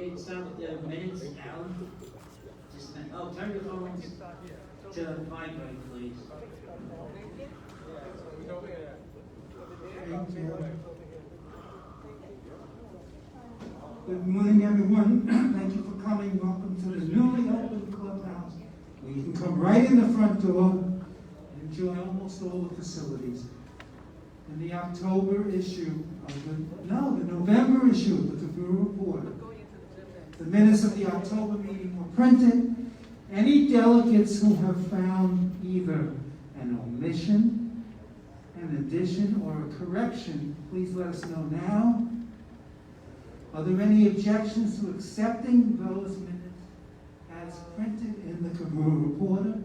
Okay, start with the minutes, Alan. Just a minute. Oh, turn your phones to vibrate, please. Thank you. Good morning, everyone. Thank you for coming. Welcome to the newly opened clubhouse, where you can come right in the front door and enjoy almost all the facilities. In the October issue of the November issue of the Cobrua Reporter, the minutes of the October meeting were printed. Any delegates who have found either an omission, an addition, or a correction, please let us know now. Are there any objections to accepting those minutes as printed in the Cobrua Reporter?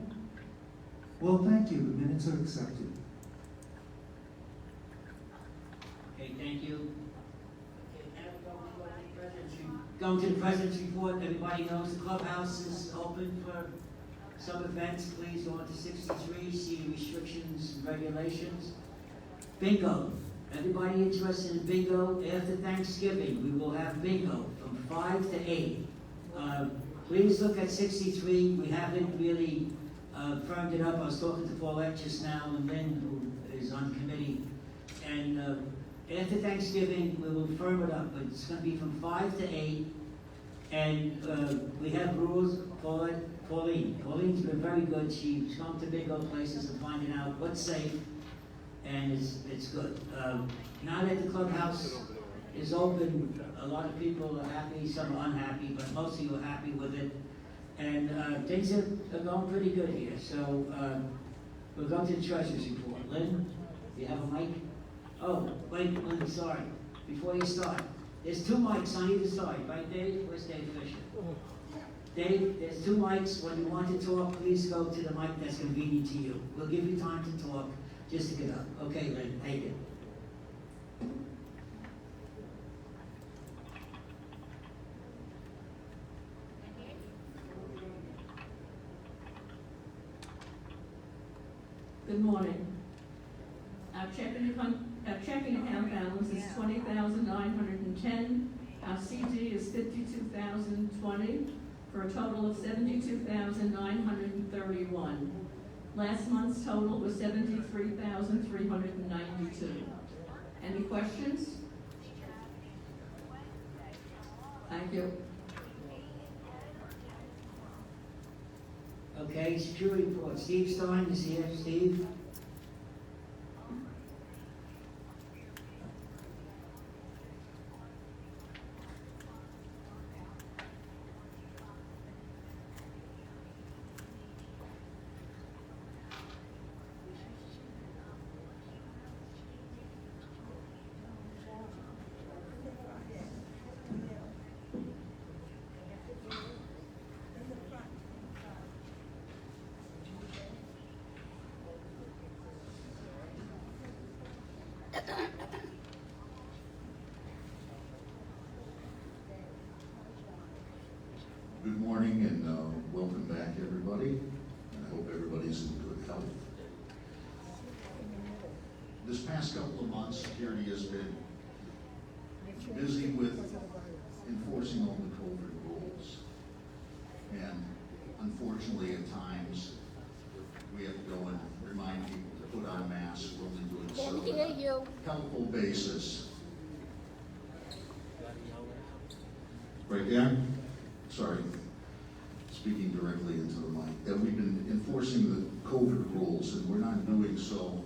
Well, thank you. The minutes are accepted. Okay, thank you. Going to the President's report. Everybody knows the clubhouse is open for some events. Please go on to 63, see the restrictions and regulations. Bingo. Everybody interested in bingo? After Thanksgiving, we will have bingo from 5 to 8. Please look at 63. We haven't really firmed it up. I was talking to Paulette just now and Lynn, who is on committee. And after Thanksgiving, we will firm it up, but it's going to be from 5 to 8. And we have rules. Pauline's been very good. She's gone to bingo places and finding out what's safe. And it's good. Now that the clubhouse is open, a lot of people are happy, some are unhappy, but most of you are happy with it. And things are going pretty good here. So we'll go to the treasurer's report. Lynn, do you have a mic? Oh, wait, Lynn, sorry. Before you start, there's 2 mics on either side, right, Dave? Where's Dave Fisher? Dave, there's 2 mics. When you want to talk, please go to the mic that's convenient to you. We'll give you time to talk. Just to get up. Okay, Lynn, take it. Good morning. Our checking account balance is $20,910. Our CD is $52,020 for a total of $72,931. Last month's total was $73,392. Any questions? Thank you. Okay, security report. Steve Stein is here. Steve? Good morning and welcome back, everybody. And I hope everybody's in good health. This past couple of months, security has been busy with enforcing all the COVID rules. And unfortunately, at times, we have to go and remind people to put on masks. We're only doing so on a helpful basis. Right there? Sorry, speaking directly into the mic, that we've been enforcing the COVID rules, and we're not doing so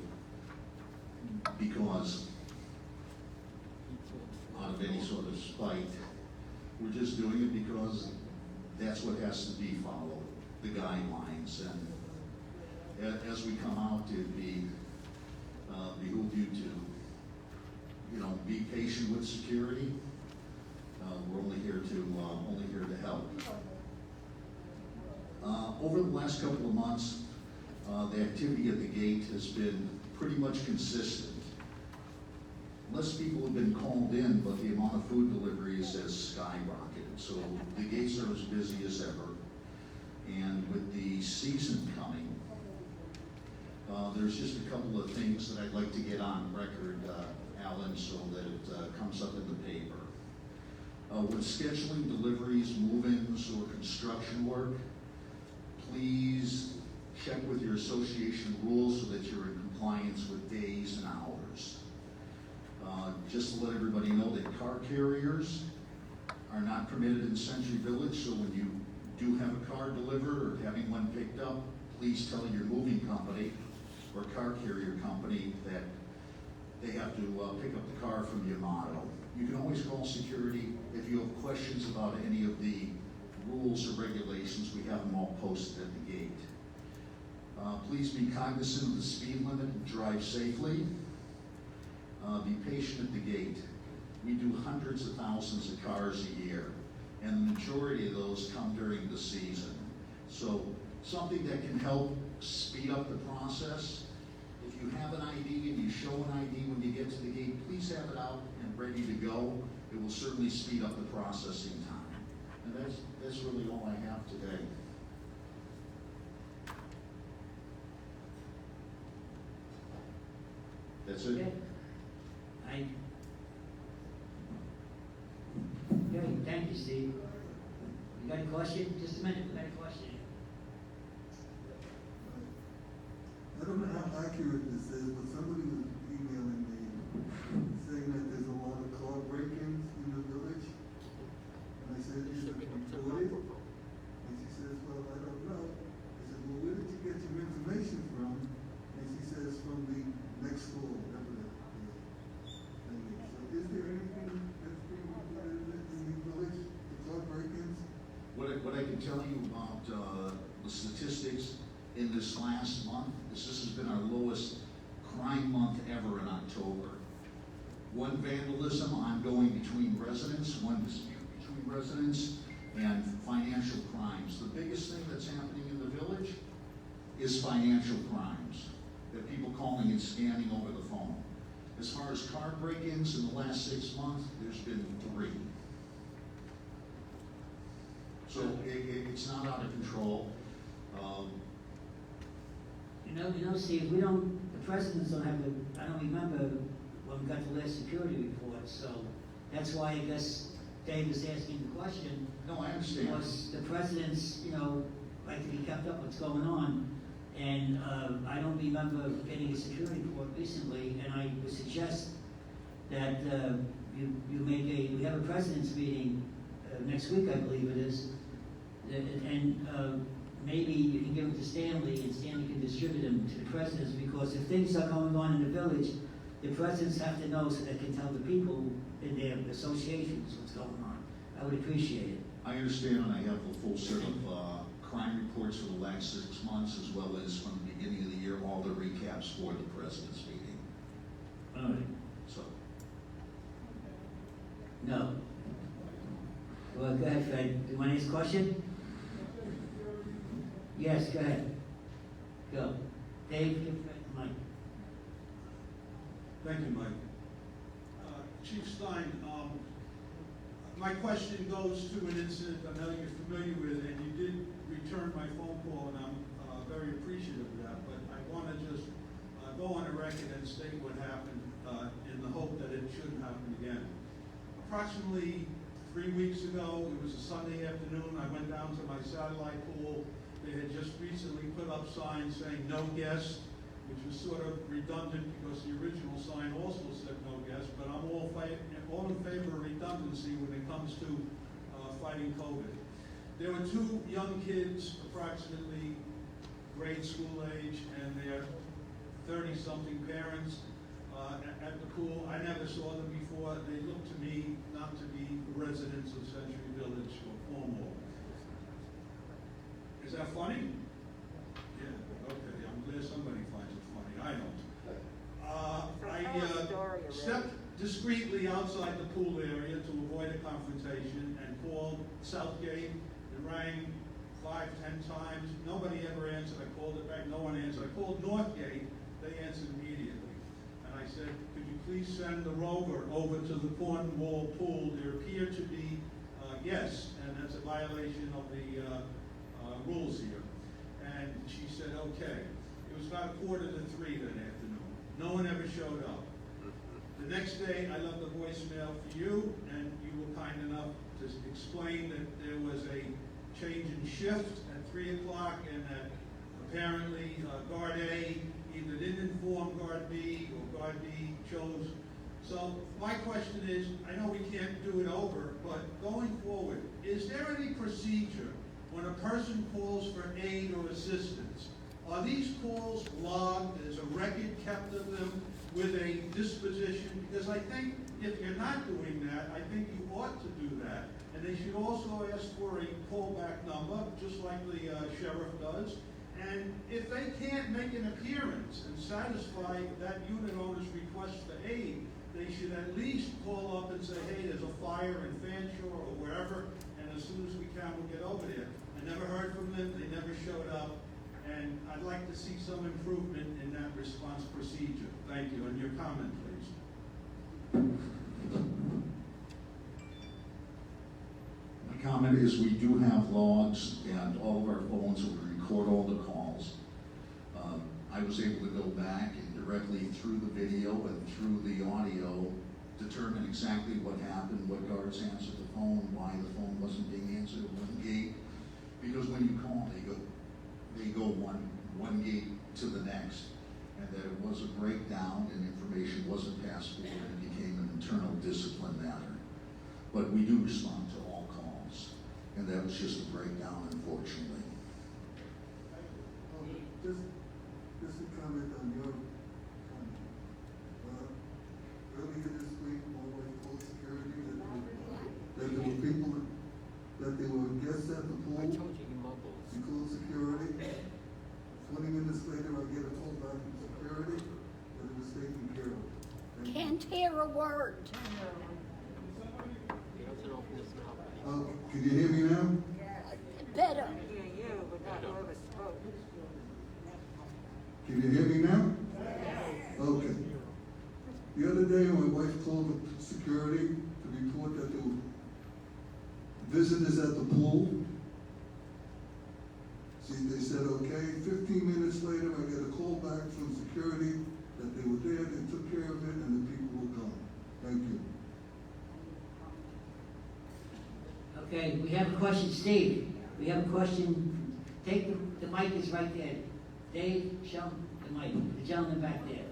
because out of any sort of spite. We're just doing it because that's what has to be followed, the guidelines. And as we come out, it behoove you to, be patient with security. We're only here to help. Over the last couple of months, the activity at the gate has been pretty much consistent. Less people have been called in, but the amount of food deliveries has skyrocketed. So the gates are as busy as ever. And with the season coming, there's just a couple of things that I'd like to get on record, Alan, so that it comes up in the paper. When scheduling deliveries, move-ins, or construction work, please check with your association rules so that you're in compliance with days and hours. Just to let everybody know that car carriers are not permitted in Century Village, so when you do have a car delivered or having one picked up, please tell your moving company or car carrier company that they have to pick up the car from Yamato. You can always call security if you have questions about any of the rules or regulations. We have them all posted at the gate. Please be cognizant of the speed limit and drive safely. Be patient at the gate. We do hundreds of thousands of cars a year, and the majority of those come during the season. So something that can help speed up the process. If you have an ID and you show an ID when you get to the gate, please have it out and ready to go. It will certainly speed up the processing time. And that's really all I have today. That's it. Okay. Okay, thank you, Steve. You got a question? Just a minute, we got a question. I don't know how accurate this is, but somebody was emailing me saying that there's a lot of car break-ins in the village. And I said, is it reported? And she says, well, I don't know. I said, well, where did you get your information from? And she says, from the next door, whatever that is. So is there anything that's being reported in the village, the car break-ins? What I can tell you about the statistics in this last month is this has been our lowest crime month ever in October. One vandalism ongoing between residents, one dispute between residents, and financial crimes. The biggest thing that's happening in the village is financial crimes. That people calling and scanning over the phone. As far as car break-ins in the last 6 months, there's been 3. So it's not out of control. You know, Steve, the presidents don't have I don't remember when we got the last security report, so that's why I guess Dave is asking the question. No, I understand. Because the presidents, like to be kept up what's going on, and I don't remember getting a security report recently, and I would suggest that we have a president's meeting next week, I believe it is, and maybe you can give them to Stanley, and Stanley can distribute them to the presidents, because if things are going on in the village, the presidents have to know so they can tell the people in their associations what's going on. I would appreciate it. I understand, and I have a full set of crime reports for the last 6 months, as well as from the beginning of the year, all the recaps for the president's meeting. All right. So, No. Well, go ahead, Fred. Do you want to ask a question? Yes, go ahead. Go. Dave, give Fred the mic. Thank you, Mike. Chief Stein, my question goes to an incident I know you're familiar with, and you did return my phone call, and I'm very appreciative of that, but I want to just go on the record and state what happened in the hope that it shouldn't happen again. Approximately 3 weeks ago, it was a Sunday afternoon, I went down to my satellite pool. They had just recently put up signs saying no guests, which was sort of redundant because the original sign also said no guests, but I'm all in favor of redundancy when it comes to fighting COVID. There were 2 young kids, approximately grade school age, and their 30-something parents at the pool. I never saw them before. They looked to me not to be residents of Century Village or Cornwall. Is that funny? Yeah, okay. I'm glad somebody finds it funny. I don't. I stepped discreetly outside the pool area to avoid a confrontation and called Southgate and rang 5, 10 times. Nobody ever answered. I called it back. No one answered. I called Northgate. They answered immediately. And I said, could you please send the rover over to the Cornwall pool? There appear to be guests, and that's a violation of the rules here. And she said, okay. It was about 2:45 that afternoon. No one ever showed up. The next day, I left a voicemail for you, and you were kind enough to to explain that there was a change in shift at 3 o'clock and that apparently Guard A either didn't inform Guard B or Guard B chose. So my question is, I know we can't do it over, but going forward, is there any procedure when a person calls for aid or assistance? Are these calls logged? Is a record kept of them with a disposition? Because I think if you're not doing that, I think you ought to do that. And they should also ask for a callback number, just like the sheriff does. And if they can't make an appearance and satisfy that unit owner's request for aid, they should at least call up and say, hey, there's a fire in Fanshawe or wherever, and as soon as we can, we'll get over there. I never heard from them, they never showed up, and I'd like to see some improvement in that response procedure. Thank you, and your comment, please. My comment is we do have logs, and all of our phones will record all the calls. I was able to go back and directly through the video and through the audio determine exactly what happened, what guards answered the phone, why the phone wasn't being answered at one gate. Because when you call, they go one gate to the next, and that it was a breakdown and information wasn't passed forward and it became an internal discipline matter. But we do respond to all calls, and that was just a breakdown, unfortunately. Just a comment on your comment. Earlier this week, my wife called security that there were people, that there were guests at the pool. She called security. 20 minutes later, I get a call back from security that it was taken care of. Can't hear a word. Can you hear me now? Better. Can you hear me now? Okay. The other day, my wife called the security to report that there were visitors at the pool. They said, okay. 15 minutes later, I get a call back from security that they were there, they took care of it, and the people were gone. Thank you. Okay, we have a question, Steve. We have a question. Take the mic is right there. Dave, show the mic. The gentleman back there.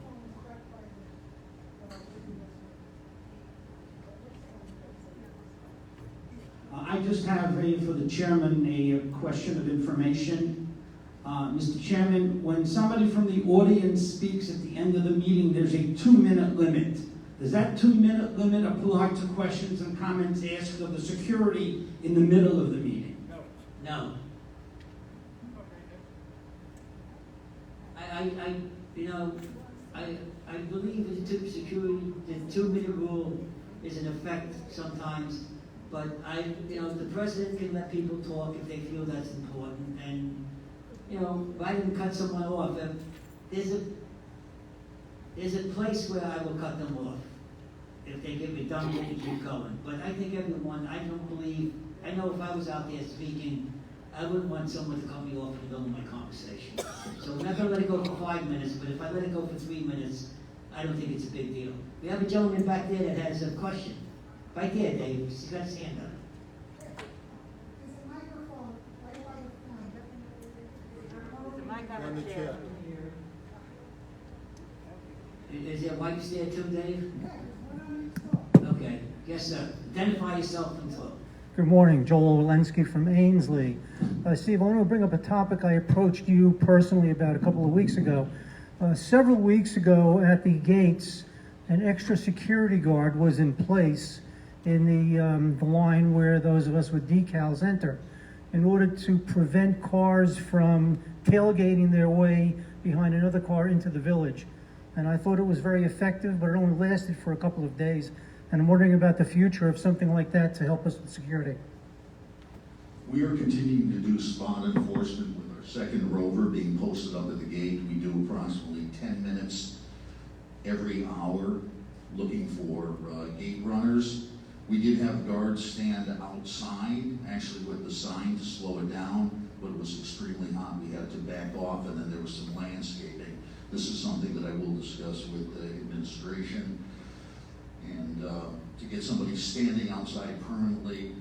I just have for the chairman a question of information. Mr. Chairman, when somebody from the audience speaks at the end of the meeting, there's a 2-minute limit. Does that 2-minute limit apply to questions and comments asked of the security in the middle of the meeting? No. I believe the the 2-minute rule is in effect sometimes, but the president can let people talk if they feel that's important, and rather than cut someone off, there's a place where I will cut them off if they get redundant and keep going. But I think I know if I was out there speaking, I wouldn't want someone to cut me off in the middle of my conversation. So we're not going to let it go for 5 minutes, but if I let it go for 3 minutes, I don't think it's a big deal. We have a gentleman back there that has a question. Right there, Dave. He's got his hand up. There's a microphone right by the phone. On the chair. Is there wipes there too, Dave? Okay. Yes, sir. Identify yourself and talk. Good morning, Joel Walensky from Ainsley. Steve, I want to bring up a topic I approached you personally about a couple of weeks ago. Several weeks ago at the gates, an extra security guard was in place in the line where those of us with decals enter, in order to prevent cars from tailgating their way behind another car into the village. And I thought it was very effective, but it only lasted for a couple of days. And I'm wondering about the future of something like that to help us with security. We are continuing to do spot enforcement with our second rover being posted up at the gate. We do approximately 10 minutes every hour looking for gate runners. We did have guards stand outside, actually with the sign to slow it down, but it was extremely hot. We had to back off, and then there was some landscaping. This is something that I will discuss with the administration. And to get somebody standing outside permanently,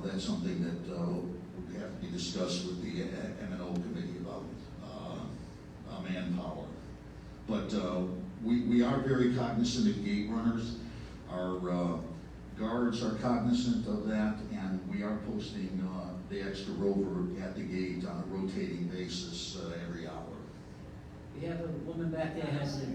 That's something that would have to be discussed with the M&O committee about manpower. But we are very cognizant of gate runners. Our guards are cognizant of that, and we are posting the extra rover at the gate on a rotating basis every hour. We have a woman back there has a,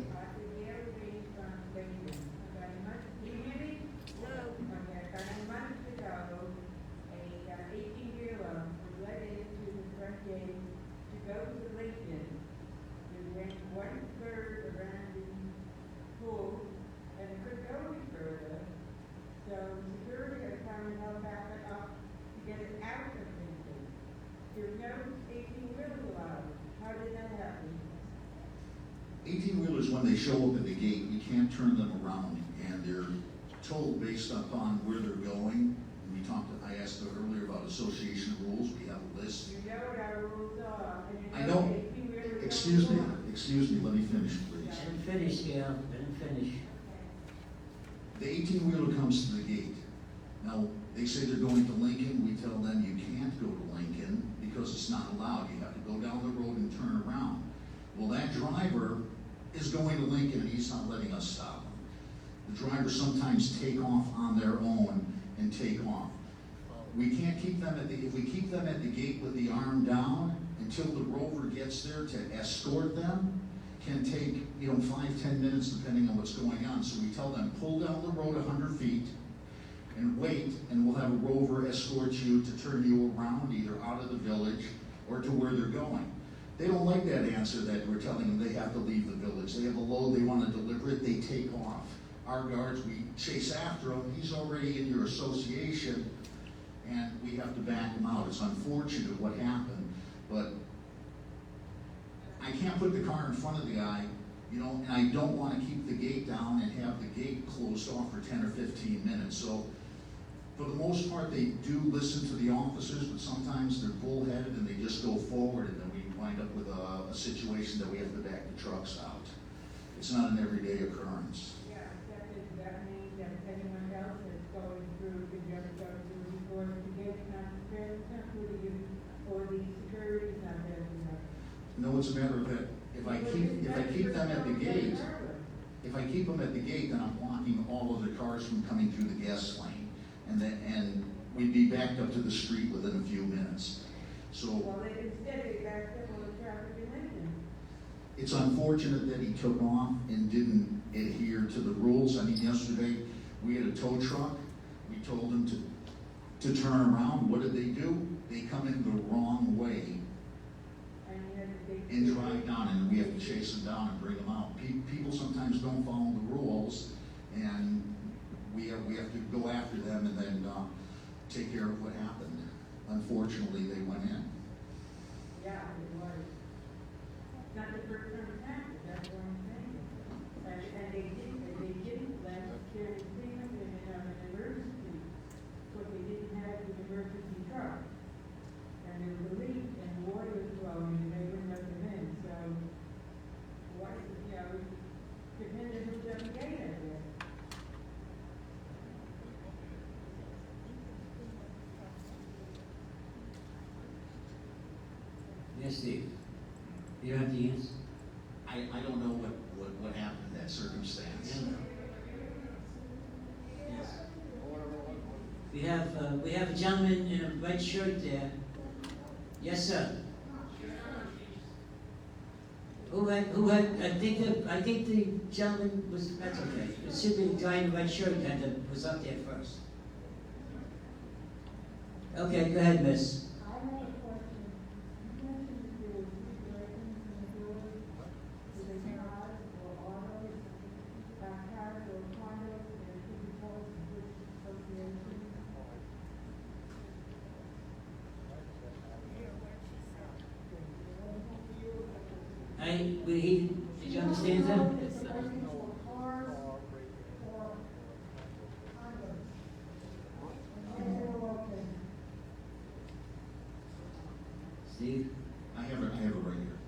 one-third around the pool, and it could go any further. So security is trying to help back it up to get it out of Lincoln. There's no 18-wheelers allowed. How did that happen? 18-wheelers, when they show up at the gate, we can't turn them around, and they're told based upon where they're going. I asked earlier about association rules. We have a list. You know what our rules are. And you I know. 18-wheelers Excuse me, don't let me finish, please. let him finish, Gail, let him finish. The 18-wheeler comes to the gate. Now, they say they're going to Lincoln. We tell them you can't go to Lincoln because it's not allowed. You have to go down the road and turn around. Well, that driver is going to Lincoln, and he's not letting us stop him. The drivers sometimes take off on their own and take off. We can't keep them if we keep them at the gate with the arm down until the rover gets there to escort them, can take, 5-10 minutes depending on what's going on. So we tell them, pull down the road 100 feet and wait, and we'll have a rover escort you to turn you around either out of the village or to where they're going. They don't like that answer that we're telling them they have to leave the village. They have a load, they want to deliver it, they take off. Our guards, we chase after him, he's already in your association, and we have to back him out. It's unfortunate what happened, but I can't put the car in front of the guy, and I don't want to keep the gate down and have the gate closed off for 10 or 15 minutes. So for the most part, they do listen to the officers, but sometimes they're bullheaded and they just go forward, and then we wind up with a situation that we have to back the trucks out. It's not an everyday occurrence. Yeah, that means that anyone else that's going through, could you ever go through before the gate's not there, it's not really you, or the security's not there, No, it's a matter of that if I keep them at the gate, if I keep them at the gate, then I'm blocking all of the cars from coming through the gas lane, and we'd be backed up to the street within a few minutes. So Well, instead they backed up on the traffic in Lincoln. it's unfortunate that he took off and didn't adhere to the rules. I mean, yesterday we had a tow truck. We told them to turn around. What did they do? They come in the wrong way and drive down, and we have to chase them down and bring them out. People sometimes don't follow the rules, and we have to go after them and then take care of what happened. Unfortunately, they went in. Yeah, it was. Not the first time it happened, that's what I'm saying. And they didn't let Jerry Freeman in an emergency, but they didn't have an emergency truck. And there was a leak and water was flowing and they wouldn't let them in, so what, depending who's at the gate out there. Yes, Steve. You have the answer? I don't know what happened in that circumstance. Yes. We have a gentleman in a red shirt there. Yes, sir. Who had, I think the gentleman was, that's okay. It should be the guy in the red shirt was up there first. Okay, go ahead, miss. I have a question. You mentioned that there were three break-ins in the building. Were they cars or autos? Cars or condos? And could you tell us which association? Did you understand that? Break-ins were cars or condos? And where they were located? Steve? I have it right here.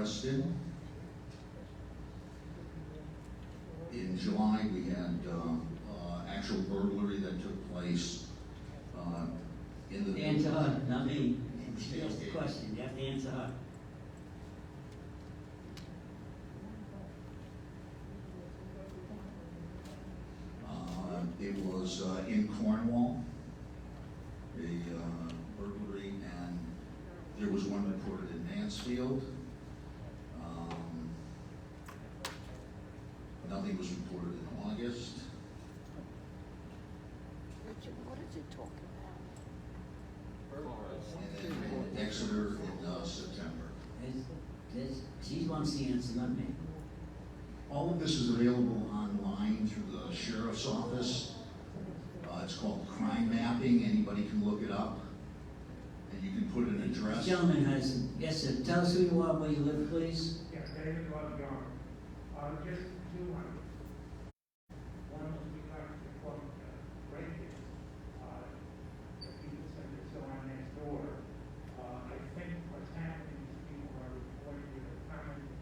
arrested. In July, we had actual burglary that took place in the... Answer her, not me. She asked the question, you have to answer her. It was in Cornwall, a burglary, and there was one reported in Mansfield. Nothing was reported in August. Richard, what is it talking about? And then in Exeter in September. She wants the answer, not me. All of this is available online through the sheriff's office. It's called crime mapping. Anybody can look it up. And you can put an address. The gentleman has, yes sir, tell us who you are, where you live, please. Yes, David Lovejohn. Just two hundred. One of the quote, break-ins, that people say they're still on next door. I think what's happening is people are reporting to the common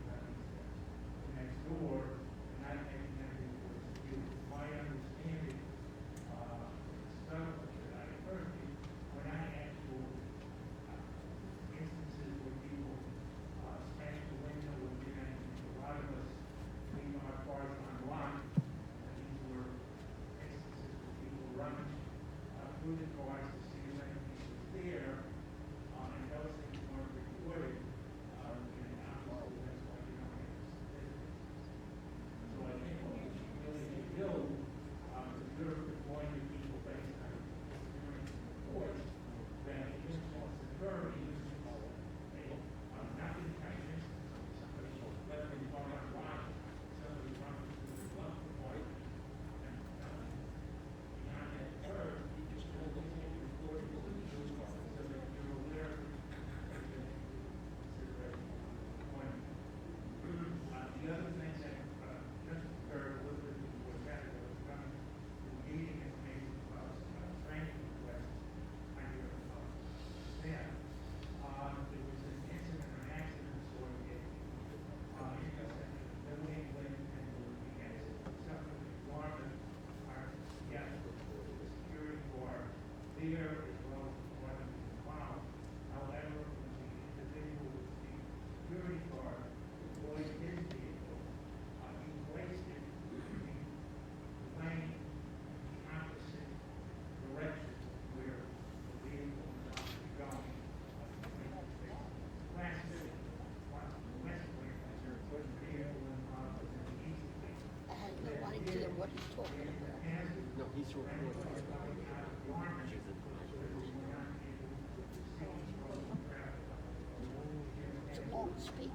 next door, and not taking anything towards the view. My understanding, stuff that I heard, when I actual instances where people smash the window and get in, a lot of us leave our cars unlocked. These were instances where people running through the cars to see if anything was there, and those things weren't recorded. And obviously that's why you don't have statistics. So I think what we should really do, if you're deploying your people based on experience and reports, that if this wants to occur, you not in kind of instance, somebody left in front of line, somebody running through the glove point, and beyond that curve, you just hold the whole report to the news office so that you're aware of the consideration point. The other thing that just occurred a little bit before that was coming to the meeting and made training requests on your staff. There was an incident, an accident, sort of, intersection, building, and the accident, something that Norman, yes, the security guard there as well as one of the involved. However, when the individual with the security guard deployed his vehicle, he placed it in the lane, the opposite direction where the vehicle was actually going. Last city, west lane, put the vehicle in the east lane. I have no idea what he's talking about. No, he's recording. It's a long speech.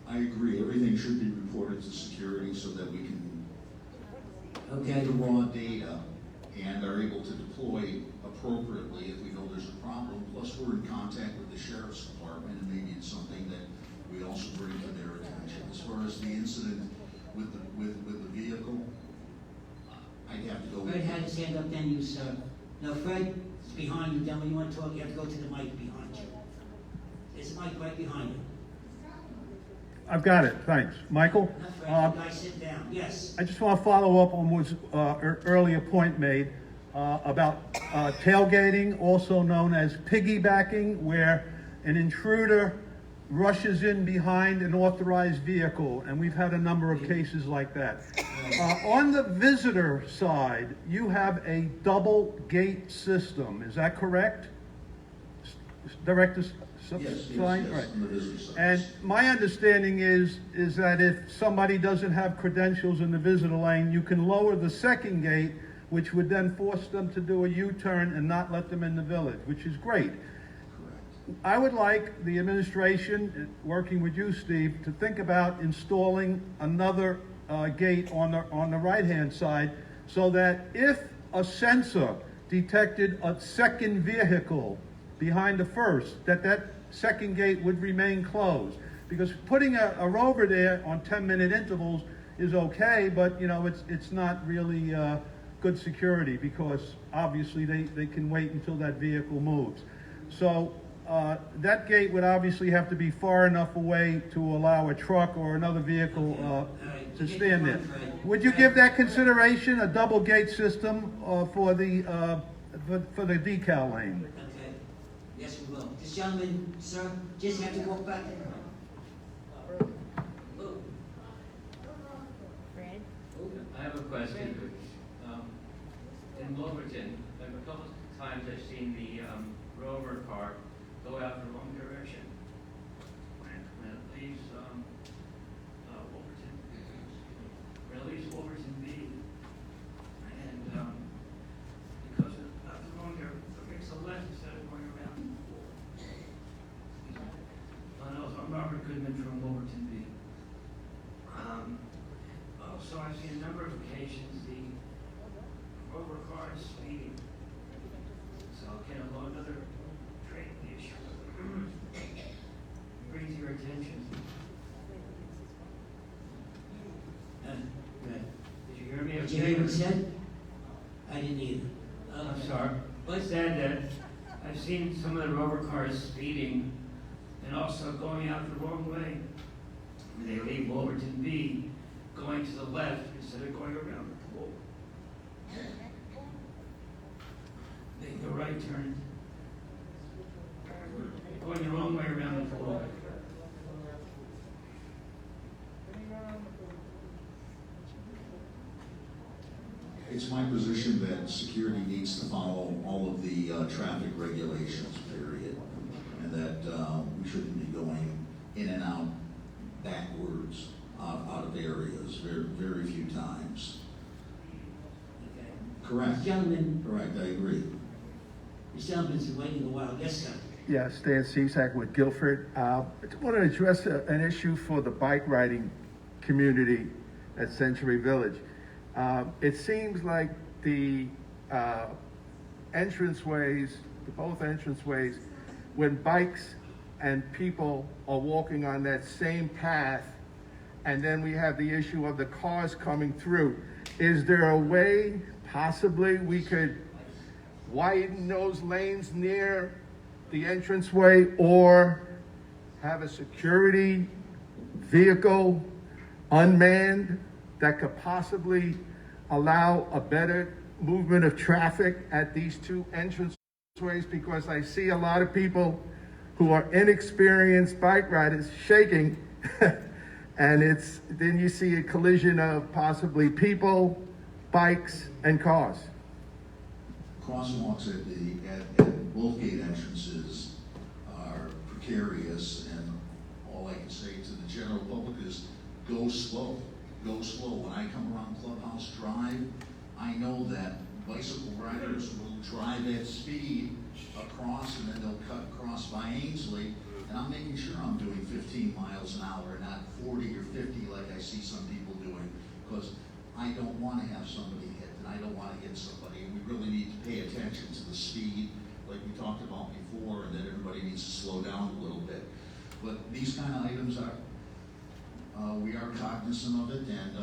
I agree. Everything should be reported to security so that we can Okay. get the raw data and are able to deploy appropriately if we know there's a problem. Plus, we're in contact with the sheriff's department, and maybe it's something that we also bring to their attention. As far as the incident with the vehicle, I'd have to go. Fred had his hand up, then you, sir. No, Fred is behind you, then when you want to talk, you have to go to the mic behind you. There's a mic right behind you. I've got it, thanks. Michael? Now, Fred, you guys sit down, yes. I just want to follow up on was earlier point made about tailgating, also known as piggybacking, where an intruder rushes in behind an authorized vehicle, and we've had a number of cases like that. On the visitor side, you have a double gate system, is that correct? Director Stein? Right. On the visitor side. And my understanding is that if somebody doesn't have credentials in the visitor lane, you can lower the second gate, which would then force them to do a U-turn and not let them in the village, which is great. Correct. I would like the administration, working with you, Steve, to think about installing another gate on the right-hand side, so that if a sensor detected a second vehicle behind the first, that second gate would remain closed. Because putting a rover there on 10-minute intervals is okay, but it's not really good security, because obviously they can wait until that vehicle moves. So that gate would obviously have to be far enough away to allow a truck or another vehicle to stand there. Would you give that consideration, a double gate system for the decal lane? Okay, yes, we will. This gentleman, sir, just have to walk back. Oh. Fred? I have a question. In Wilburton, a couple of times I've seen the rover car go out the wrong direction when it leaves Wilburton. When it leaves Wilburton B, and because of out the wrong direction, it makes a left instead of going around. I'm Robert Goodman from Wilburton B. Also, I've seen a number of occasions the rover car is speeding. So can another train issue brings your attention? Right. Did you hear me? Did you hear what he said? I didn't either. I'm sorry. I said that I've seen some of the rover cars speeding and also going out the wrong way. When they leave Wilburton B, going to the left instead of going around the pole. Making a right turn. Going the wrong way around the pole. It's my position that security needs to follow all of the traffic regulations, period. And that we shouldn't be going in and out backwards out of areas, very few times. Okay. Correct. This gentleman, Correct, I agree. this gentleman's been waiting a while. Yes, sir. Yeah, Stan Cisak with Guilford. I just want to address an issue for the bike riding community at Century Village. It seems like the entranceways, both entranceways, when bikes and people are walking on that same path, and then we have the issue of the cars coming through, is there a way possibly we could widen those lanes near the entranceway, or have a security vehicle unmanned that could possibly allow a better movement of traffic at these two entranceways? Because I see a lot of people who are inexperienced bike riders shaking and then you see a collision of possibly people, bikes, and cars. Crosswalks at both gate entrances are precarious, and all I can say to the general public is go slow. Go slow. When I come around Clubhouse Drive, I know that bicycle riders will drive at speed across, and then they'll cut across by Ainsley, and I'm making sure I'm doing 15 miles an hour, not 40 or 50 like I see some people doing, because I don't want to have somebody hit, and I don't want to hit somebody, and we really need to pay attention to the speed, like we talked about before, and that everybody needs to slow down a little bit. But these kind of items are, we are cognizant of it, and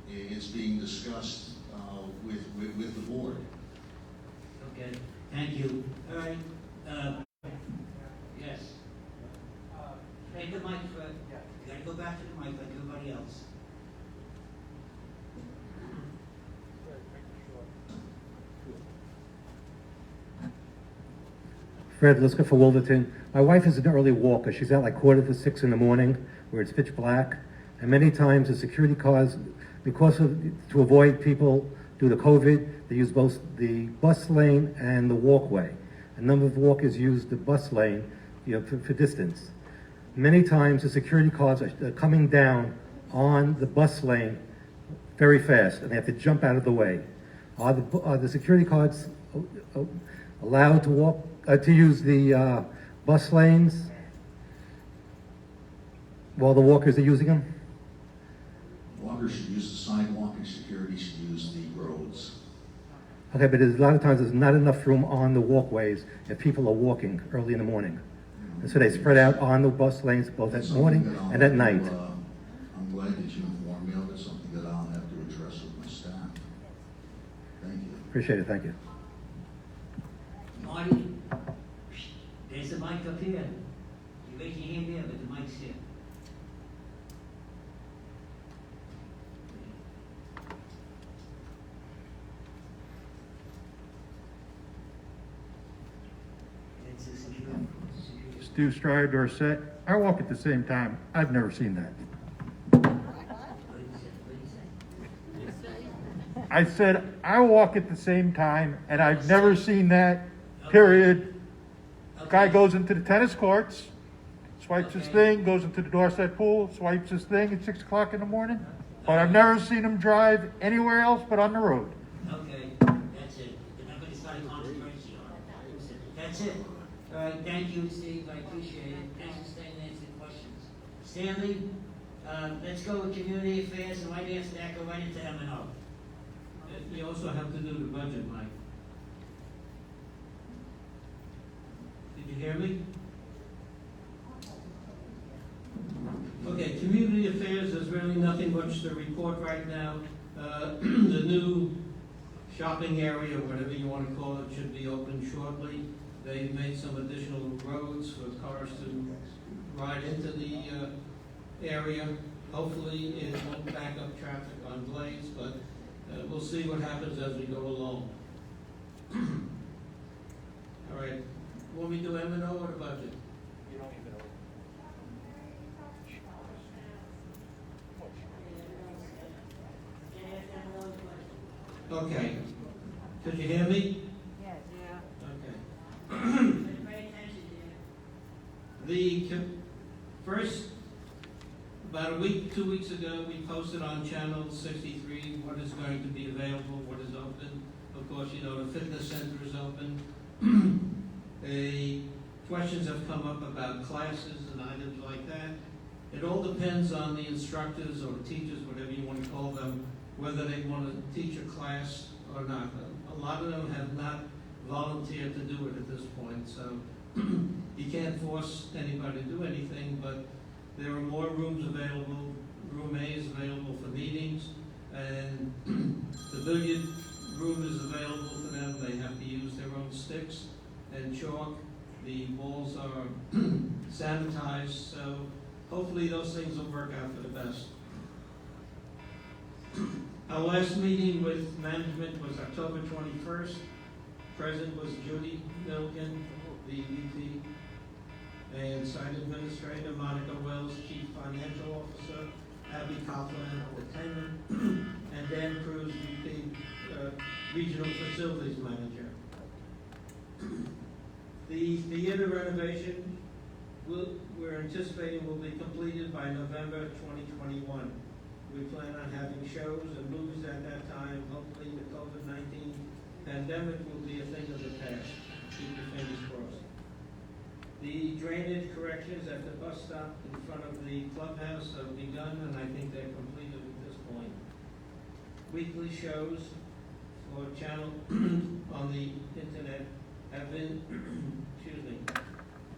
it's being discussed with the board. Okay, thank you. All right, yes. Take the mic, Fred. You gotta go back to the mic like everybody else. Fred Liska for Wilderton. My wife is an early walker. She's out like 5:45 in the morning where it's pitch black. And many times the security cars, to avoid people due to COVID, they use both the bus lane and the walkway. A number of walkers use the bus lane, for distance. Many times the security cars are coming down on the bus lane very fast, and they have to jump out of the way. Are the security cars allowed to use the bus lanes while the walkers are using them? Walkers should use the sidewalk and security should use the roads. Okay, but there's a lot of times there's not enough room on the walkways if people are walking early in the morning. And so they spread out on the bus lanes both at morning and at night. I'm glad that you informed me of it, something that I'll have to address with my staff. Thank you. Appreciate it, thank you. Marty, there's a mic up here. You raise your hand there, but the mic's here. It's a security. Stu Stride, Dorset. I walk at the same time. I've never seen that. I said, I walk at the same time, and I've never seen that, period. Guy goes into the tennis courts, swipes his thing, goes into the Dorset pool, swipes his thing at 6 o'clock in the morning. But I've never seen him drive anywhere else but on the road. Okay, that's it. We're not gonna start a controversy on it. That's it. All right, thank you, Steve, I appreciate it. Thanks for staying and answering questions. Stanley, let's go with community affairs, and right after that, go right into M&O. You also have to do the budget, Mike. Did you hear me? Okay, community affairs, there's really nothing much to report right now. The new shopping area, whatever you want to call it, should be open shortly. They've made some additional roads for cars to ride into the area. Hopefully it won't back up traffic on Blades, but we'll see what happens as we go along. All right, want me to do M&O or the budget? You don't even know. Okay. Could you hear me? Yes. Yeah. Okay. Pay attention, dear. The first, about a week, 2 weeks ago, we posted on Channel 63 what is going to be available, what is open. Of course, you know, the fitness center is open. Questions have come up about classes and items like that. It all depends on the instructors or teachers, whatever you want to call them, whether they want to teach a class or not. A lot of them have not volunteered to do it at this point, so you can't force anybody to do anything, but there are more rooms available. Room A is available for meetings, and the billiard room is available for them. They have to use their own sticks and chalk. The balls are sanitized, so hopefully those things will work out for the best. Our last meeting with management was October 21st. Present was Judy Milligan, the VP, and site administrator, Monica Wells, chief financial officer, Abby Coughlin, entertainment, and Dan Cruz, VP, regional facilities manager. The theater renovation, we're anticipating will be completed by November 2021. We plan on having shows and movies at that time. Hopefully the COVID-19 pandemic will be a thing of the past. Keep your fingers crossed. The drainage corrections at the bus stop in front of the clubhouse have begun, and I think they're completed at this point. Weekly shows for channel on the internet have been,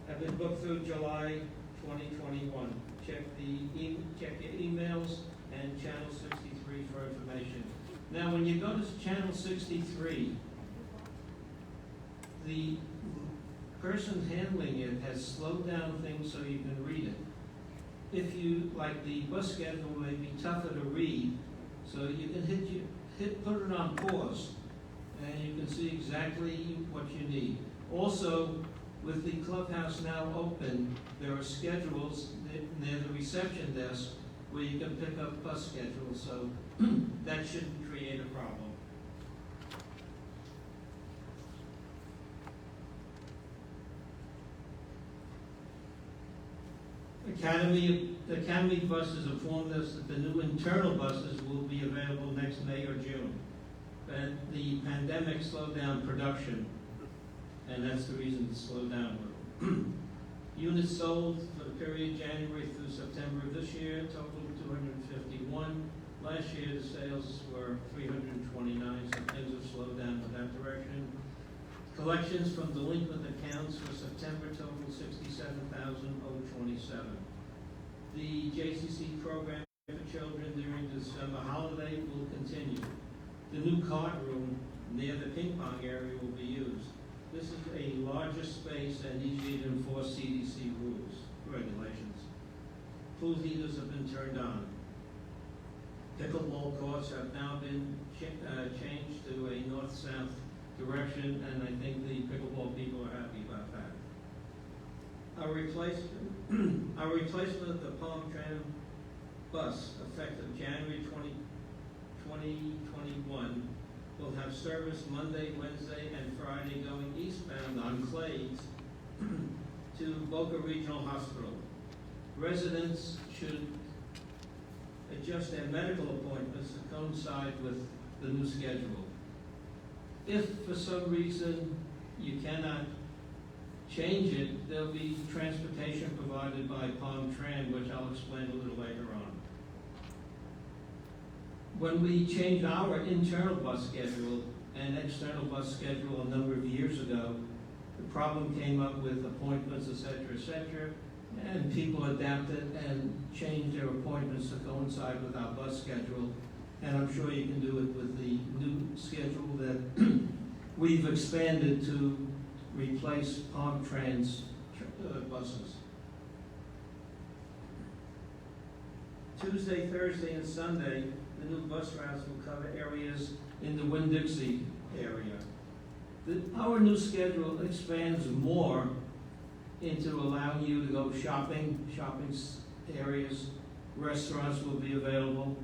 have been booked through July 2021. Check your emails and Channel 63 for information. Now, when you go to Channel 63, the person handling it has slowed down things so you can read it. If you, like the bus schedule may be tougher to read, so you can put it on pause, and you can see exactly what you need. Also, with the clubhouse now open, there are schedules near the reception desk where you can pick up bus schedules, so that shouldn't create a problem. Academy buses informed us that the new internal buses will be available next May or June. And the pandemic slowed down production, and that's the reason it slowed down a little. Units sold for the period January through September of this year totaled 251. Last year, the sales were 329, so things have slowed down in that direction. Collections from delinquent accounts for September totaled $67,027. The JCC program for children during the December holiday will continue. The new card room near the ping pong area will be used. This is a larger space and easier to enforce CDC regulations. Pool heaters have been turned on. Pickleball courts have now been changed to a north-south direction, and I think the pickleball people are happy about that. Our replacement of the Palm Tram bus, effective January 2021, will have service Monday, Wednesday, and Friday going eastbound on Clays to Boca Regional Hospital. Residents should adjust their medical appointments to coincide with the new schedule. If for some reason you cannot change it, there'll be transportation provided by Palm Tran, which I'll explain a little later on. When we changed our internal bus schedule and external bus schedule a number of years ago, the problem came up with appointments, et cetera, and people adapted and changed their appointments to coincide with our bus schedule. And I'm sure you can do it with the new schedule that we've expanded to replace Palm Trans buses. Tuesday, Thursday, and Sunday, the new bus routes will cover areas in the Winn-Dixie area. Our new schedule expands more into allowing you to go shopping areas, restaurants will be available,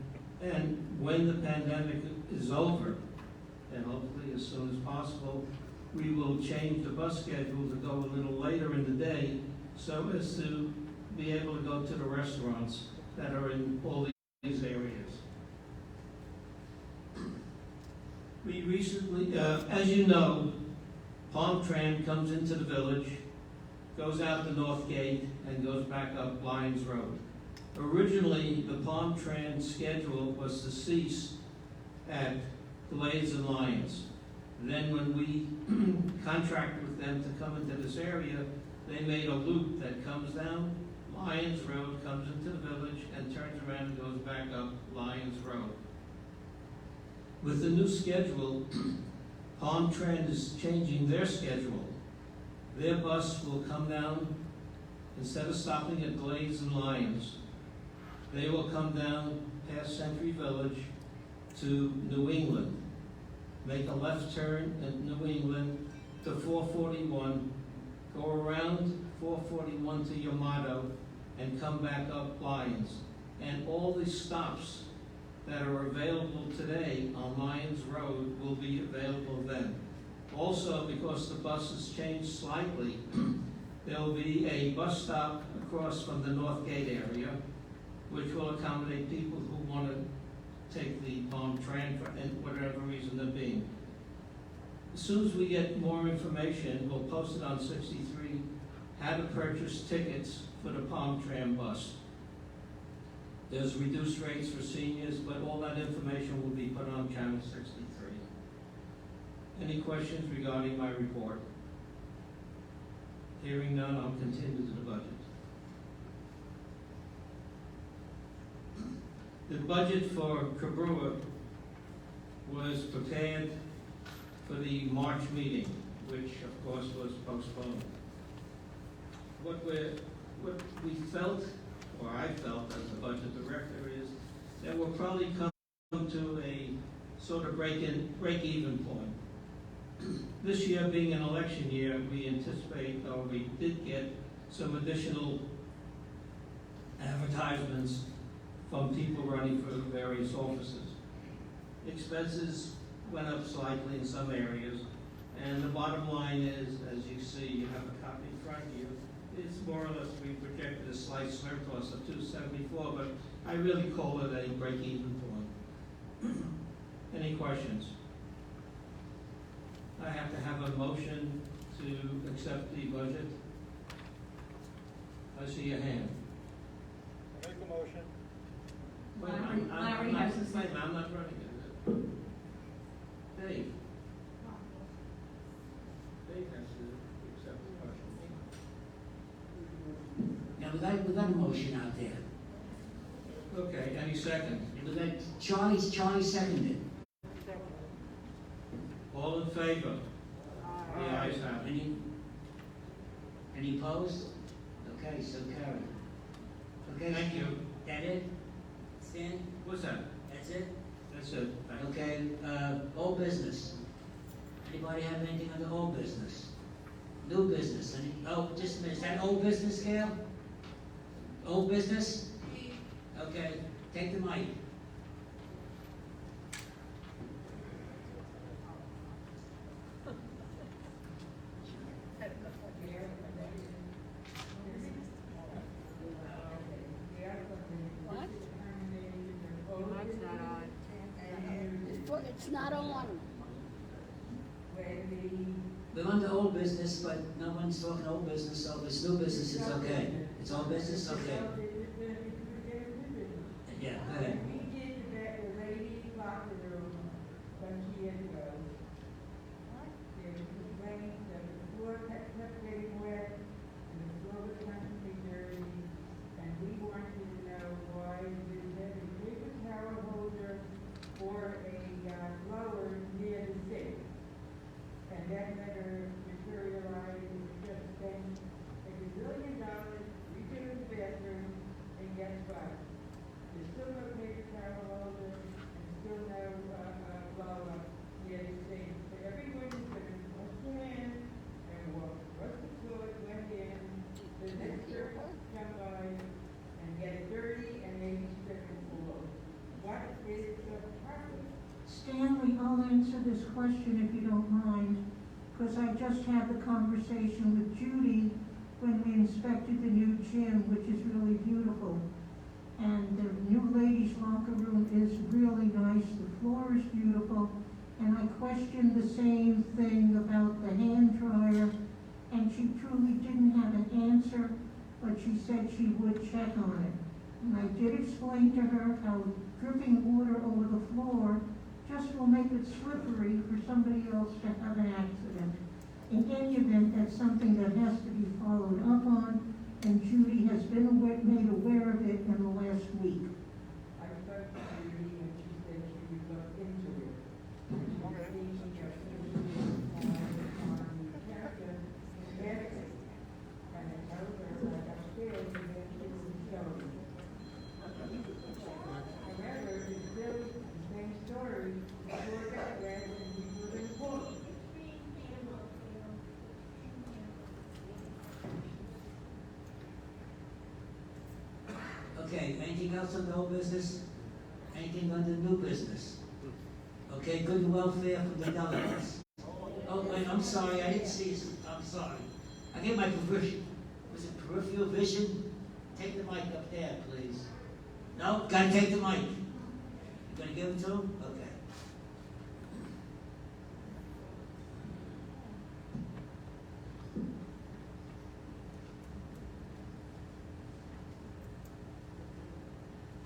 and when the pandemic is over, and hopefully as soon as possible, we will change the bus schedule to go a little later in the day so as to be able to go to the restaurants that are in all these areas. We recently, as you know, Palm Tran comes into the village, goes out the north gate, and goes back up Lyons Road. Originally, the Palm Tran schedule was to cease at Glades and Lyons. Then when we contracted with them to come into this area, they made a loop that comes down Lyons Road, comes into the village, and turns around and goes back up Lyons Road. With the new schedule, Palm Tran is changing their schedule. Their bus will come down, instead of stopping at Glades and Lyons, they will come down past Century Village to New England, make a left turn at New England to 441, go around 441 to Yamato, and come back up Lyons. And all the stops that are available today on Lyons Road will be available then. Also, because the buses changed slightly, there'll be a bus stop across from the North Gate area, which will accommodate people who want to take the Palm Tran for whatever reason they're being. As soon as we get more information, we'll post it on 63, how to purchase tickets for the Palm Tran bus. There's reduced rates for seniors, but all that information will be put on Channel 63. Any questions regarding my report? Hearing none, I'll continue to the budget. The budget for Cobrua was prepared for the March meeting, which of course was postponed. What we felt, or I felt as the budget director, is that we'll probably come to a sort of break-even point. This year being an election year, we anticipate, or we did get some additional advertisements from people running for various offices. Expenses went up slightly in some areas, and the bottom line is, as you see, you have a copy in front of you, it's more or less, we projected a slight surplus of 274, but I really call it a break-even point. Any questions? I have to have a motion to accept the budget. I see your hand. Make a motion. Wait, I'm Larry not- has his wait, hand. I'm not running it. Dave. Dave has to accept the question. Now, we got a motion out there. Okay, any second? We got Charlie seconded. All in favor? The ayes have it. Any opposed? Okay, so carried. Okay. Thank you. That it? Stan? What's that? That's it? That's it. Thank you. Okay, old business. Anybody have anything on the old business? New business? Just a minute, is that old business, Gail? Old business? Okay, take the mic. What? It's not on. We're on to old business, but no one's talking old business, so if it's new business, it's okay. It's all business, okay. Yeah, go ahead. We did the lady locker room a bunch of years ago. There was complaints that the floor kept getting wet, and the floor was constantly dirty, and we wanted to know why there's a paper towel holder or a blower near the sink. And that never materialized, it was just spent $1 gazillion, redo the bathroom, and guess what? There's still no paper towel holder, and still no blower near the sink. So everyone is gonna wash their hands and walk across the floor, went in, the next person come by and get dirty and maybe strip the floor. What is the problem? Stanley, I'll answer this question if you don't mind, because I just had the conversation with Judy when we inspected the new gym, which is really beautiful. And the new ladies' locker room is really nice, the floor is beautiful, and I questioned the same thing about the hand dryer, and she truly didn't have an answer, but she said she would check on it. And I did explain to her how dripping water over the floor just will make it slippery for somebody else to have an accident. In any event, that's something that has to be followed up on, and Judy has been made aware of it in the last week. I spoke to Judy and she said she would look into it. On the counter, yes, and I told her like upstairs and then she would show me. However, it's still the same story, before that red and people in court. Okay, anything else on the old business? Anything on the new business? Okay, good and welfare for the delegates. Oh, wait, I'm sorry, I didn't see this, I'm sorry. I get my peripheral vision? Take the mic up there, please. No, gotta take the mic. You gonna give it to him? Okay.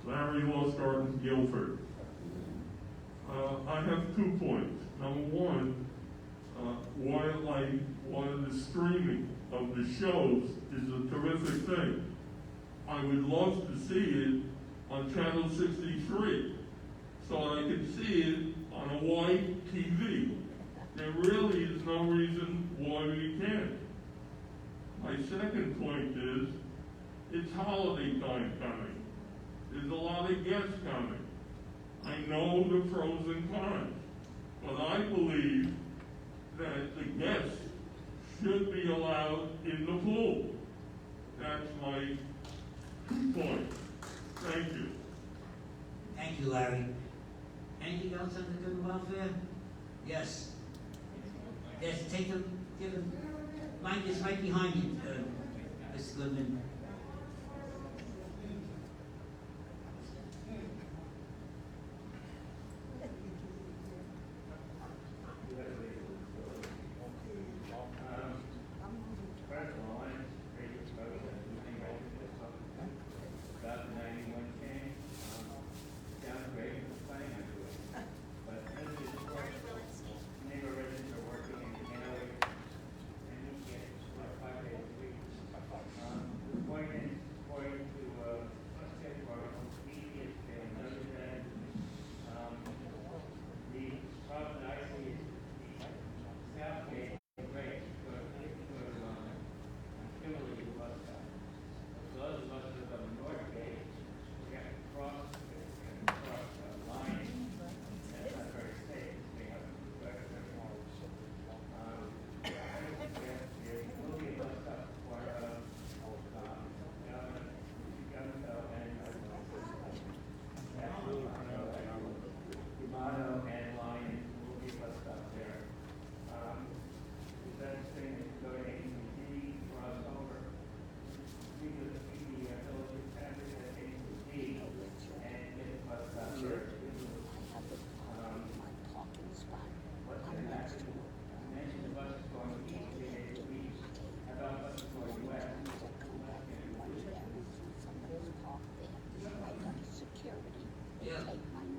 Larry Lost Gardens, Guilford. I have 2 points. Number one, while the streaming of the shows is a terrific thing, I would love to see it on Channel 63 so I could see it on a white TV. There really is no reason why we can't. My second point is, it's holiday time coming. There's a lot of guests coming. I know the pros and cons, but I believe that the guests should be allowed in the pool. That's my point. Thank you. Thank you, Larry. Anything else on the good and welfare? Yes. Yes, give him, Mike is right behind you, Mr. Goodman.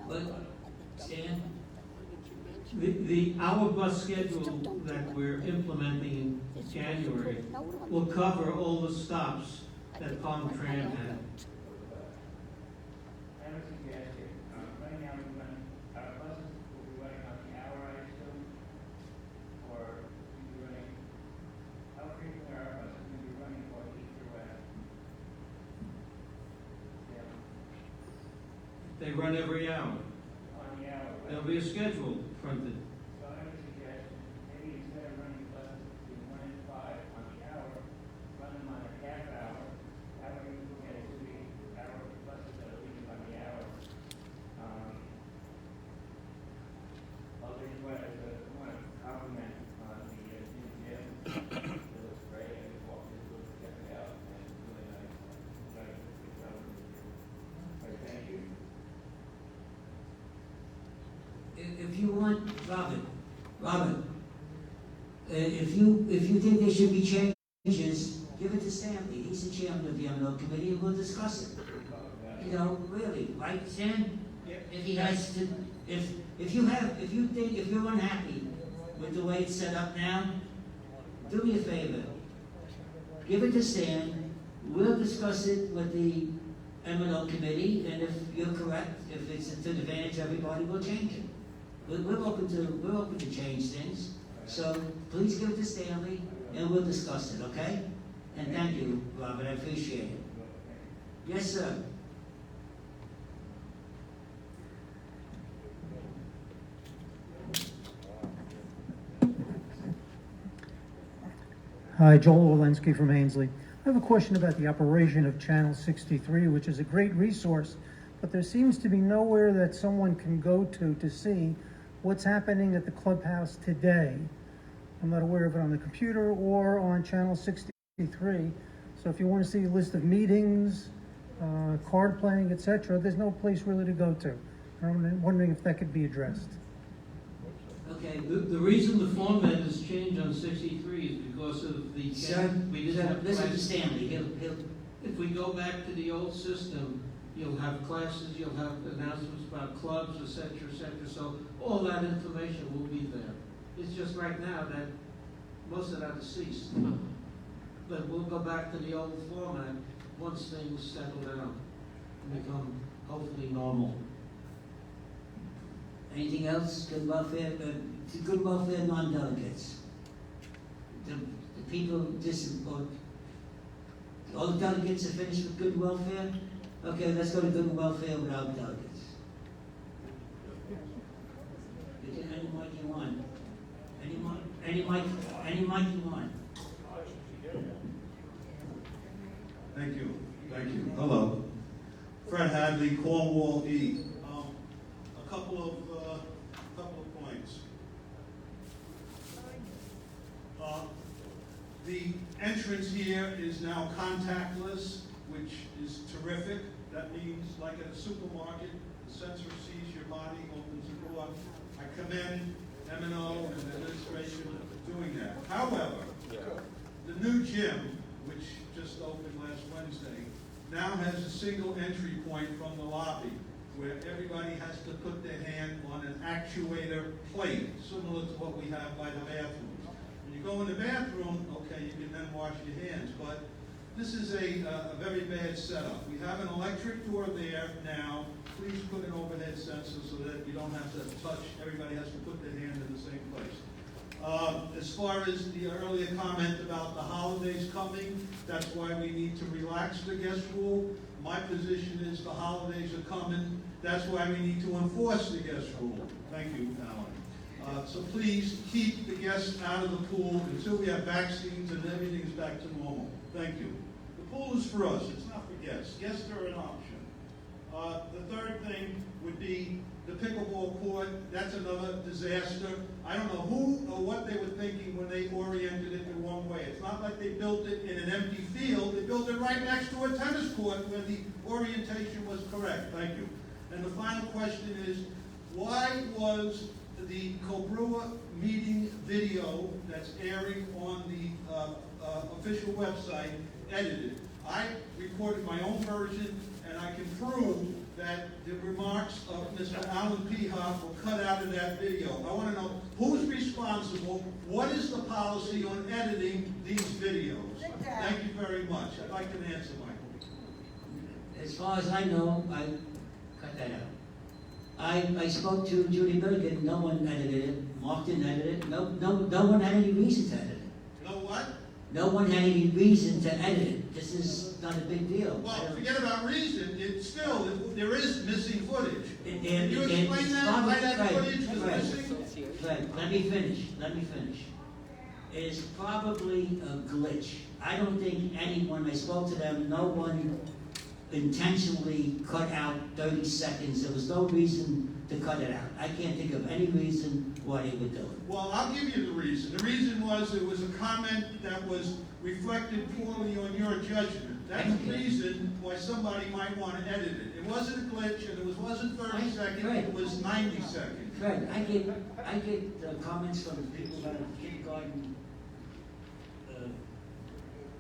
But, Stan? Our bus schedule that we're implementing in January will cover all the stops that Palm Tran had. I have a suggestion. Right now, our buses will be running on the hour, I assume, or will be running, how frequently are our buses going to be running for east or west? Yeah. They run every hour. On the hour. There'll be a schedule printed. So I have a suggestion. Maybe instead of running buses between 1 and 5 on the hour, run them on a half hour. That way you can get to the hour buses that are leaving on the hour. Other than what I want to compliment on the new gym. It looks great. I just walked into it, checked it out, and it's really nice. Good job. All right, thank you. If you want, Robert, if you think there should be changes, give it to Stanley. He's the chairman of the MNO committee, and we'll discuss it. You know, really, right, Stan? If he has to, if you're unhappy with the way it's set up now, do me a favor. Give it to Stan. We'll discuss it with the MNO committee, and if you're correct, if it's to the advantage of everybody, we'll change it. We're open to change things. So please give it to Stanley, and we'll discuss it, okay? And thank you, Robert, I appreciate it. Yes, sir. Hi, Joel Walensky from Ainsley. I have a question about the operation of Channel 63, which is a great resource, but there seems to be nowhere that someone can go to see what's happening at the clubhouse today. I'm not aware of it on the computer or on Channel 63. So if you want to see a list of meetings, card playing, etc., there's no place really to go to. I'm wondering if that could be addressed. Okay. The reason the format has changed on 63 is because of the... Sir, we didn't have listen to classes. Stanley. He'll If we go back to the old system, you'll have classes, you'll have announcements about clubs, et cetera, so all that information will be there. It's just right now that most of that is ceased. But we'll go back to the old format once things settle down and become hopefully normal. Anything else? Good welfare, good welfare non-delegates. The people all the delegates are finished with good welfare? Okay, let's go to good welfare without delegates. You can any mic you want. Any mic you want. Thank you. Hello. Fred Hadley, Cornwall E. A couple of points. The entrance here is now contactless, which is terrific. That means, like at a supermarket, the sensor sees your body, opens the door. I commend M&O and the administration for doing that. However, the new gym, which just opened last Wednesday, now has a single entry point from the lobby where everybody has to put their hand on an actuator plate, similar to what we have by the bathrooms. When you go in the bathroom, okay, you can then wash your hands, but this is a very bad setup. We have an electric door there now. Please put an overhead sensor so that you don't have to touch, everybody has to put their hand in the same place. As far as the earlier comment about the holidays coming, that's why we need to relax the guest rule. My position is the holidays are coming. That's why we need to enforce the guest rule. Thank you, Alan. So please keep the guests out of the pool until we have vaccines and everything is back to normal. Thank you. The pool is for us. It's not for guests. Guests are an option. The third thing would be the pickleball court. That's another disaster. I don't know who or what they were thinking when they oriented it the wrong way. It's not like they built it in an empty field. They built it right next to a tennis court where the orientation was correct. Thank you. And the final question is, why was the Cobrua meeting video that's airing on the official website edited? I recorded my own version, and I can prove that the remarks of Mr. Alan Peahoff were cut out of that video. I want to know who's responsible, what is the policy on editing these videos? Thank you very much. I'd like an answer, Michael. As far as I know, I cut that out. I spoke to Judy Billigan, no one edited it, Mark didn't edit it, no one had any reason to edit it. No what? No one had any reason to edit it. This is not a big deal. Well, forget about reason, it's still, there is missing footage. Can you And explain it's that, why probably- that footage was Fred, missing? Fred, let me finish. It is probably a glitch. I don't think anyone, I spoke to them, no one intentionally cut out 30 seconds. There was no reason to cut it out. I can't think of any reason why they would do it. Well, I'll give you the reason. The reason was it was a comment that was reflected poorly on your judgment. That's the reason why somebody might want to edit it. It wasn't a glitch, and it wasn't 30 seconds, it was 90 seconds. Fred, I get comments from people that are kindergarten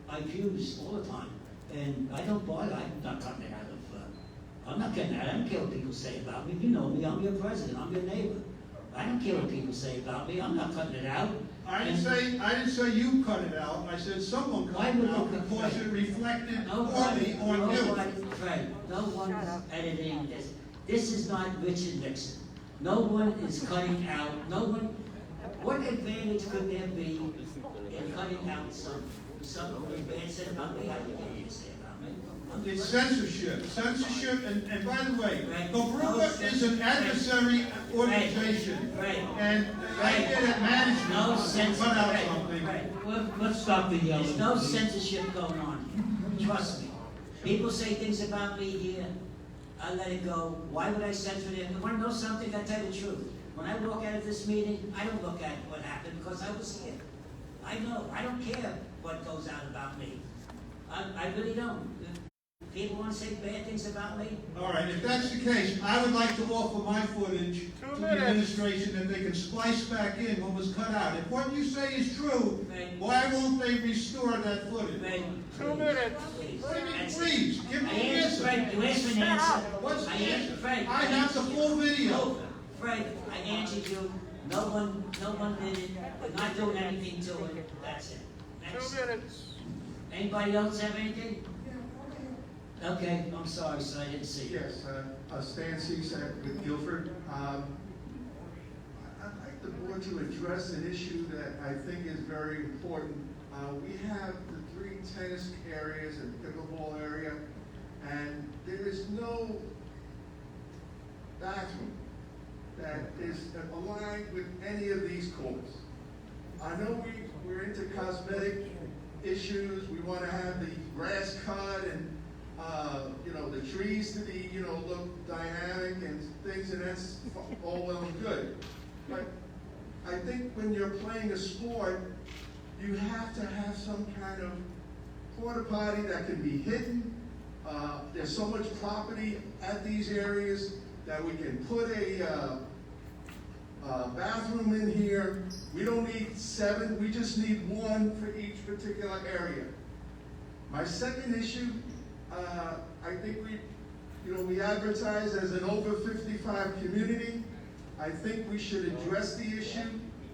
IQs all the time, and I don't bother. I'm not cutting it out of. I'm not getting that. I don't care what people say about me. You know me. I'm your president. I'm your neighbor. I don't care what people say about me. I'm not cutting it out. I didn't say you cut it out. I said someone cut it out because it reflected poorly on you. Fred, no one's editing this. This is not Richard Nixon. No one is cutting out. No one. What advantage could there be in cutting out something bad said about me? I don't care what you say about me. It's censorship. And by the way, Cobrua is an adversary organization. And I get at management. No censorship. Cut out something. Let's stop the yelling. There's no censorship going on here. Trust me. People say things about me here. I let it go. Why would I censor it? You want to know something? I tell you the truth. When I walk out of this meeting, I don't look at what happened because I was here. I know. I don't care what goes out about me. I really don't. People want to say bad things about me? All right, if that's the case, I would like to offer my footage to the administration that they can splice back in what was cut out. If what you say is true, why won't they restore that footage? 2 minutes. Please, give me an answer. Fred, you asked me an answer. What's the I answer? answered, Fred. I have the full video. Fred, I answered you. No one did it. We're not doing anything to it. That's it. Next. 2 minutes. Anybody else have anything? Okay, I'm sorry, sir, I didn't see you. Yes, Stan Cisak with Guilford. I'd like the board to address an issue that I think is very important. We have the 3 tennis areas and pickleball area, and there is no bathroom that is aligned with any of these courts. I know we're into cosmetic issues. We want to have the grass cut and the trees to be, look dynamic and things, and that's all well and good. But I think when you're playing a sport, you have to have some kind of porta potty that can be hidden. There's so much property at these areas that we can put a bathroom in here. We don't need 7, we just need 1 for each particular area. My second issue, I think we advertise as an over 55 community. I think we should address the issue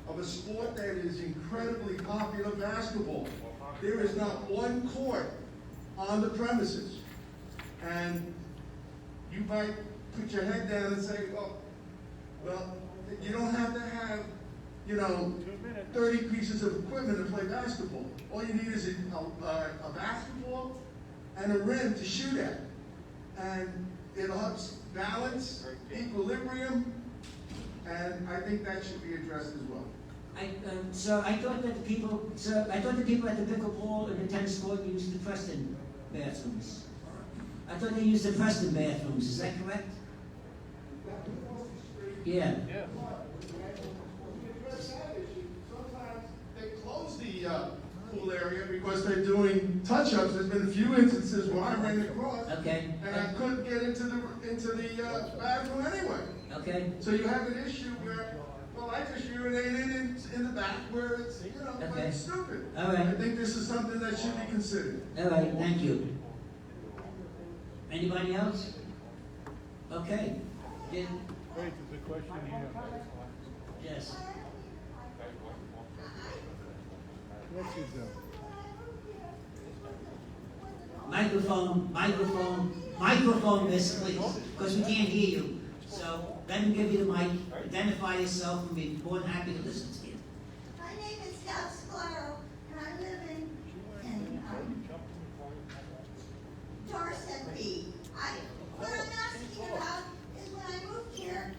of a sport that is incredibly popular, basketball. There is not 1 court on the premises. And you might put your head down and say, oh, well, you don't have to have, 30 pieces of equipment to play basketball. All you need is a basketball and a rim to shoot at. And it helps balance, equilibrium, and I think that should be addressed as well. I thought that the people at the pickleball and the tennis court used the Preston bathrooms. I thought they used the Preston bathrooms, is that correct? Yeah. Sometimes they close the pool area because they're doing touch-ups. There's been a few instances where I ran across, and I couldn't get into the bathroom anyway. Okay. So you have an issue where, well, I just urinated in the back where it's, where it's stupid. All right. I think this is something that should be considered. All right, thank you. Anybody else? Okay. Then, Wait, there's a question here. yes. What's it do? Microphone, miss, please, because we can't hear you. So let him give you the mic, identify yourself, and be more than happy to listen to you. My name is Deb Sclaro, and I live in Dorset B. What I'm asking about is when I moved here,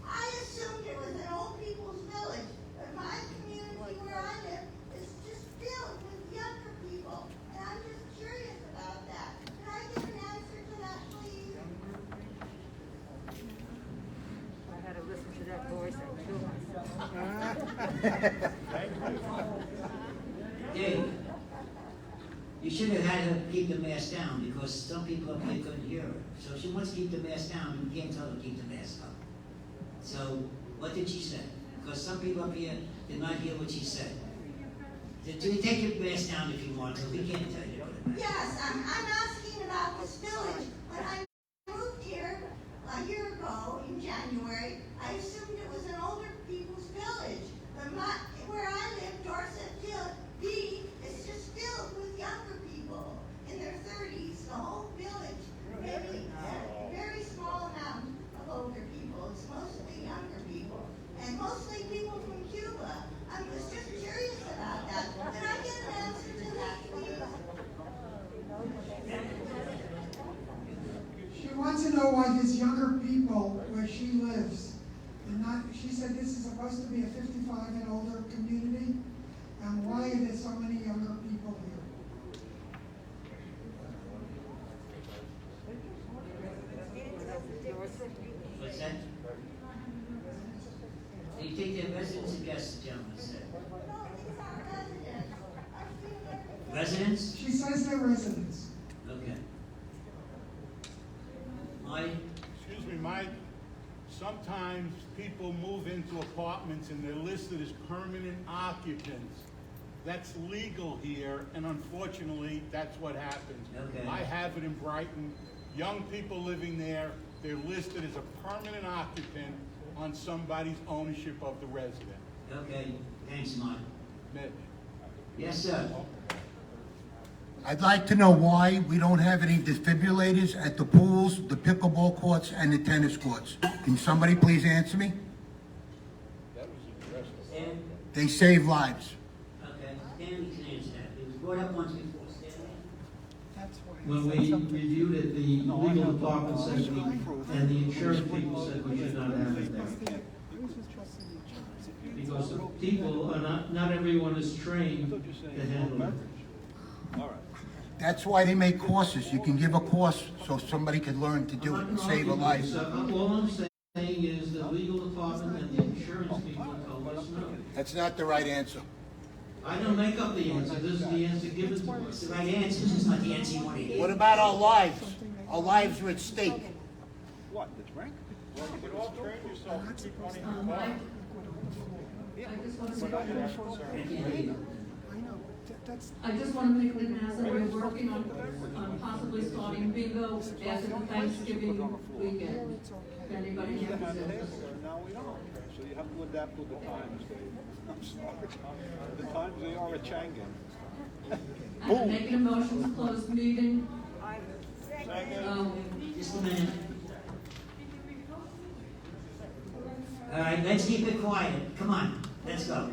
I assumed it was an old people's village, but my community where I live is just filled with younger people, and I'm just curious about that. Can I get an answer to that, please? I had to listen to that voice and kill myself. Dave, you should have had her keep the mask down, because some people up here couldn't hear her. So if she wants to keep the mask down, you can't tell her to keep the mask up. So, what did she say? Because some people up here did not hear what she said. So you take your mask down if you want to. We can't tell you to put it back. Yes, I'm asking about this village. When I moved here a year ago in January, I assumed it was an older people's village. But where I live, Dorset B, is just filled with younger people in their 30s. The whole village, maybe a very small amount of older people. It's mostly younger people, and mostly people from Cuba. I was just curious about that. Can I get an answer to that, please? She wants to know why there's younger people where she lives. And not, she said this is supposed to be a 55 and older community, and why are there so many younger people here? What's that? Do you think they're residents or guests, the gentleman said? Residents? She says they're residents. Okay. Mike? Excuse me, Mike. Sometimes people move into apartments and they're listed as permanent occupants. That's legal here, and unfortunately, that's what happens. Okay. I have it in Brighton. Young people living there, they're listed as a permanent occupant on somebody's ownership of the resident. Okay, thanks, Mike. Mitch. Yes, sir. I'd like to know why we don't have any defibrillators at the pools, the pickleball courts, and the tennis courts. Can somebody please answer me? Stan? They save lives. Okay, Stanley can answer that. It was brought up once before, Stanley. When we reviewed it, the legal department said and the insurance people said we should not have it there. Because the people are not everyone is trained to handle it. That's why they make courses. You can give a course so somebody can learn to do it and save a life. All I'm saying is the legal department and the insurance people told us no. That's not the right answer. I don't make up the answer, this is the answer given to us. It's the right answer, it's just not the answer you want to hear. What about our lives? Our lives are at stake. What, the drink? Well, you can all train yourself to keep money in your Mike, pocket. I just want to make it announced that we're working on possibly starting bingo after the Thanksgiving weekend. If anybody has it. Now we don't, so you have to adapt with the times, Dave. I'm sorry. The times they are a changing. I'm making a motion to close the meeting. Just a minute. All right, let's keep it quiet. Come on, let's go.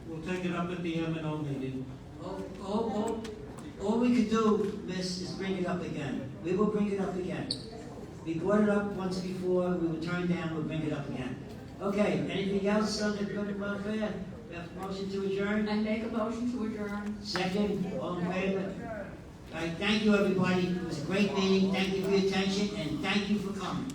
We'll take it up at the M&O meeting. All we could do, miss, is bring it up again. We will bring it up again. We brought it up once before, we were turned down, we'll bring it up again. Okay, anything else on the good welfare? We have a motion to adjourn? And make a motion to adjourn. Second, all in favor? All right, thank you, everybody. It was a great meeting. Thank you for your attention, and thank you for coming.